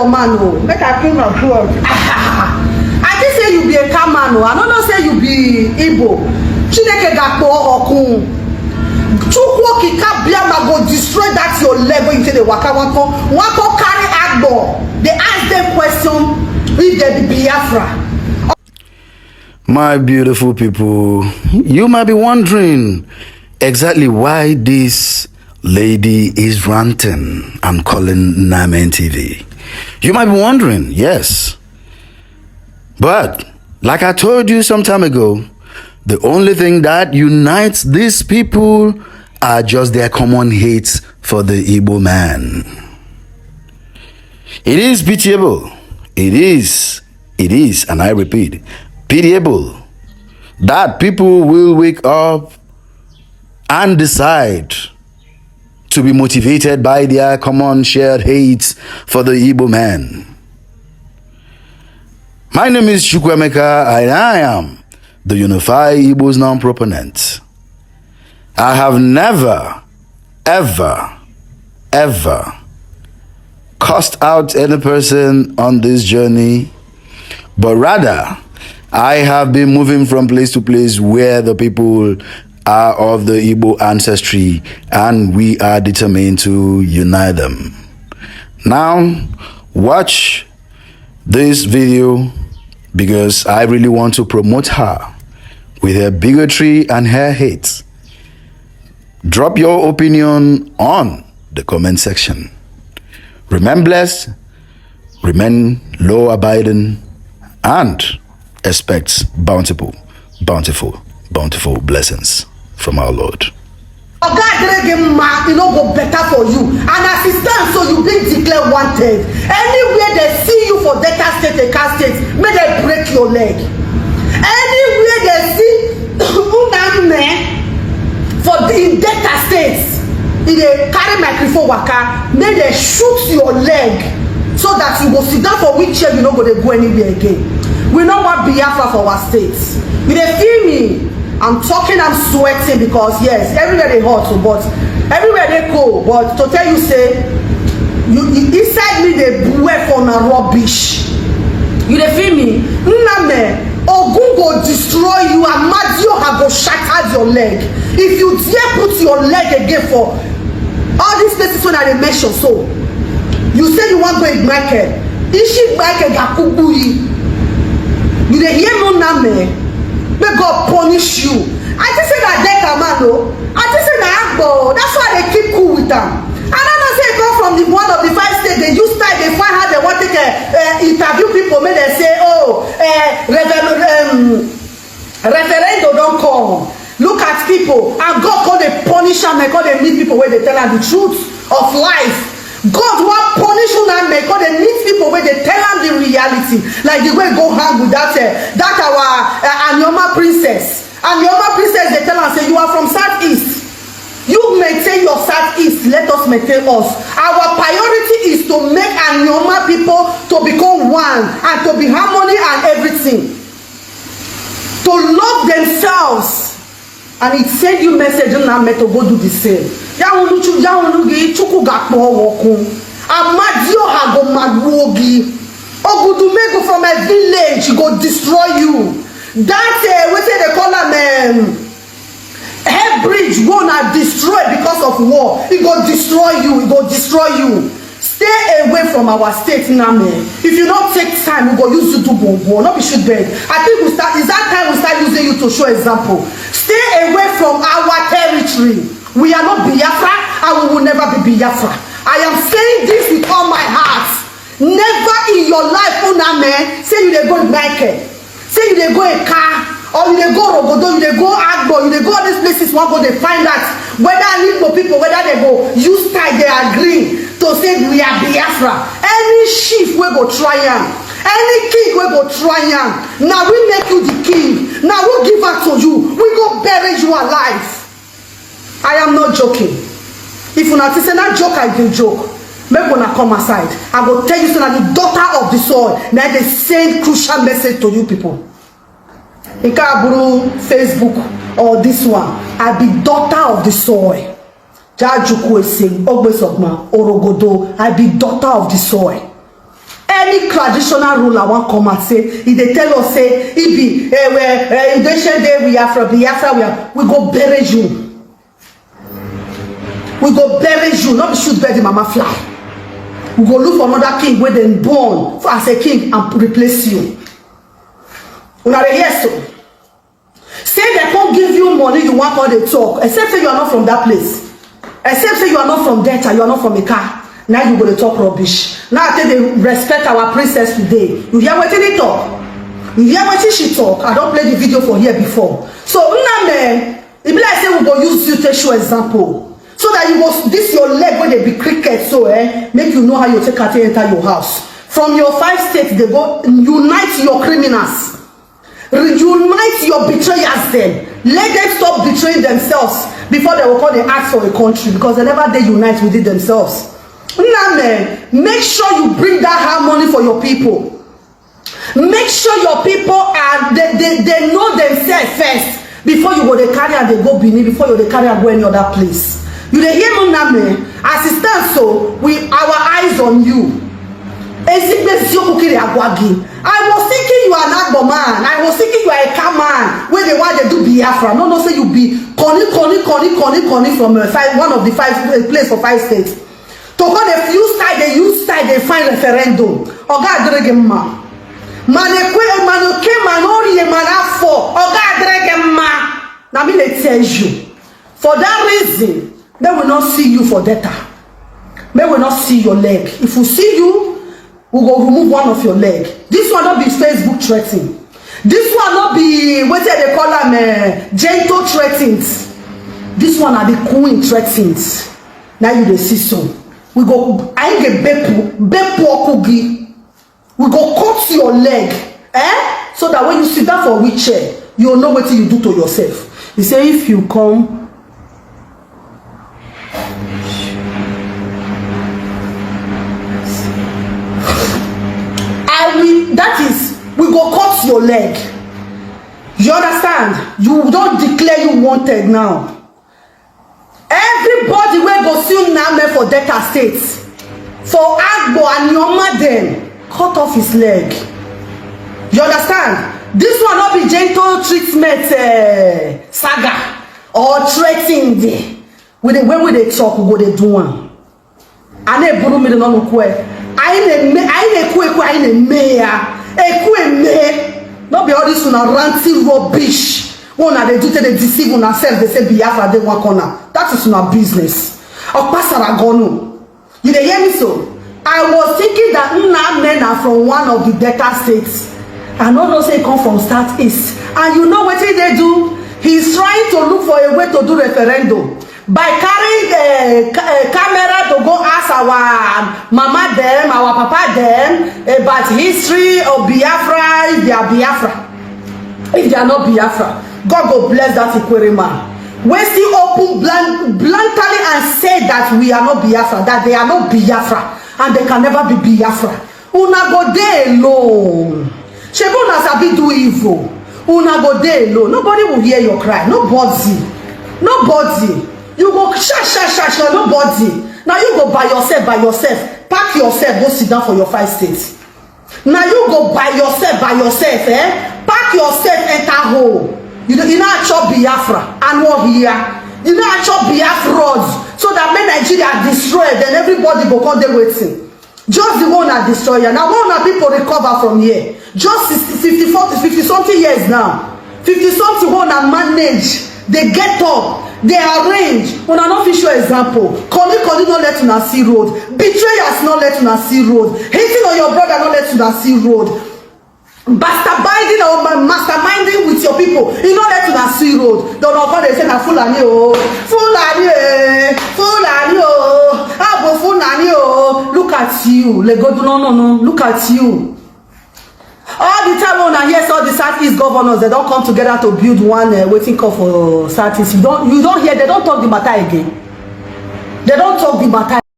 your man, oh. Make I clean my throat. I just say you be a car man, oh. I don't know say you be Igbo. Chineke gakpo okun. Chukwu kika biama go destroy that your leg when you say the waka wako carry agbo. They ask them question if they be Biafra. My beautiful people, you might be wondering exactly why this lady is ranting and calling Namen TV. You might be wondering, yes. But like I told you some time ago, the only thing that unites these people are just their common hates for the IGBO man. It is pitiable. It is, and I repeat, pitiable that people will wake up and decide to be motivated by their common shared hates for the IGBO man. My name is Chukwemeka and I am the Unified Igbo's non-proponent. I have never, ever cussed out any person on this journey, but rather I have been moving from place to place where the people are of the Igbo ancestry and we are determined to unite them. Now, watch this video because I really want to promote her with her bigotry and her hate. Drop your opinion on the comment section. Remain blessed, remain law-abiding, and expect bountiful blessings from our Lord. God you know go better for you. And as it stands, so you been declared wanted. Anywhere they see you for Delta State, they can't state, may they break your leg. Anywhere they see for in Delta States, if they carry microphone waka, may they shoot your leg so that you go sit down for wheelchair, you know go they go anywhere again. We don't want Biafra for our states. You they feel me? I'm talking, I'm sweating because yes, everywhere they hot, but everywhere they cold. But to tell you, say, you inside me they wear for na rubbish. You they feel me? Nname, Ogun go destroy you and Madio go shatter your leg. If you dare put your leg again for all these places when I mention, so you say you want to go in market. Ishi market gakubuyi. You they hear no name. May God punish you. I just say that Delta man, no. I just say that Agbo. That's why they keep cool with them. And I don't say it come from the one of the 5 states. They use time. They find how they want to interview people. May they say, oh, referendum don't come. Look at people. And God call they punish them. They call they meet people where they tell them the truth of life. God want punish you and make all they meet people where they tell them the reality. Like the way go hang with that our Anyoma princess. Anyoma princess, they tell them, say, you are from Southeast. You maintain your Southeast, let us maintain us. Our priority is to make Anyoma people to become one and to be harmony and everything. To love themselves. And it send you message and I'm to go do the same. Amadio hago magwogi. Ogudumego from a village go destroy you. That what they call them head bridge gonna destroy because of war. It go destroy you. It go destroy you. Stay away from our state now, man. If you don't take time, we go use you to bomb. Not be shoot bed. I think we start. Is that time we start using you to show example? Stay away from our territory. We are not Biafra, and we will never be Biafra. I am saying this with all my heart. Never in your life, una man, say you dey go market, say you dey go a car, or you dey go Rogodo, you dey go Agbo, you dey go all these places. One go they find out whether Igbo people, whether they go use time, they agree to say we are Biafra. Any chief we go try am, any king we go try am. Now we make you the king. Now we give her to you. We go bury you alive. I am not joking. If you not say that joke, I do joke. Make una come aside. I go tell you so that the daughter of the soil, now they send crucial message to you people. Ikaburu, Facebook, or this one. I be daughter of the soil. Jajuku is saying, Ogbesokma, Orogodo, I be daughter of the soil. any traditional ruler wan come and say, if they tell us say, if be Indonesian day we are from Biafra, we go bury you. We go bury you, not be shoot bird the mama fly. We go look for another king wey dem born for as a king and replace you. Una dey hear so? Say they can't give you money, you want all the talk, except say you are not from that place. Except say you are not from Delta, you are not from a car. Now you go to talk rubbish. Now I think they respect our princess today. You hear what they talk? You hear what she talk? I don't play the video for here before. So now man, it be like say we go use you to show example. So that you go, this your leg when they be cricket, so make you know how you take enter your house. From your 5 states, they go unite your criminals. Reunite your betrayers then. Let them stop betraying themselves before they will call the ask for a country, because they never they unite within themselves. Now man, make sure you bring that harmony for your people. Make sure your people are they know themselves first before you go they carry and they go Benin, before you they carry and go any other place. You dey hear me now, man? As it stands, so we our eyes on you. I was thinking you are an IGBO man. I was thinking you are a car man. When they want to do Biafra, no say you be conny from one of the 5 place for 5 states. To go the few style they use style they find referendum. Oga Adregema. Manekwe manoke manori manafo. Oga Adregema. Now me they tell you. For that reason, they will not see you for data. They will not see your leg. If we see you, we will remove one of your leg. This one not be Facebook threatening. This one not be what they call them gentle threatens. This one are the queen threatens. Now you dey see so. We go I get bepu okugi. We go cut your leg, so that when you sit down for wheelchair, you know what you do to yourself. You say if you come. That is, we go cut your leg. You understand? You don't declare you wanted now. Everybody will go see now for Delta States. For IGBO and your madam, cut off his leg. You understand? This one not be gentle treatment saga or threatening. With the way they talk, we go they do one. And they buru me the no kwe. I not be all this una ranting rubbish. One they do they deceive on themselves. They say Biafra they one corner. That is not business. Or Pasaragono. You dey hear me so? I was thinking that men are from one of the Delta states. I don't say come from Southeast. And you know what they do? He's trying to look for a way to do referendum. By carrying the camera to go ask our mama them, our papa them about history of Biafra, if they are Biafra. If they are not Biafra, God go bless that Ikwere man. We still open bluntly and say that we are not Biafra, that they are not Biafra, and they can never be Biafra. Una go there alone. Shebuna sabi do evil. Una go there alone. Nobody will hear your cry. Nobody. You go shash, nobody. Now you go by yourself. Pack yourself, go sit down for your 5 states. Now you go by yourself, Pack yourself, enter home. You know chop Biafra and what here. You know chop Biafra roads so that when Nigeria destroyed, then everybody go come there waiting. Just the one that destroy you. Now one of people recover from here. Just 50 something years now. 50 something one that manage. They get up. They arrange. When I not show example, Kodi not let una see road. Betrayers not let una see road. Hating on your brother not let una see road. Masterminding or masterminding with your people, you not let una see road. Don't know they say na Fulani oh. Look at you. No. Look at you. All the time when I hear all the Southeast governors, they don't come together to build one waiting call for Southeast. You don't hear, they don't talk the matter again. They don't talk the matter.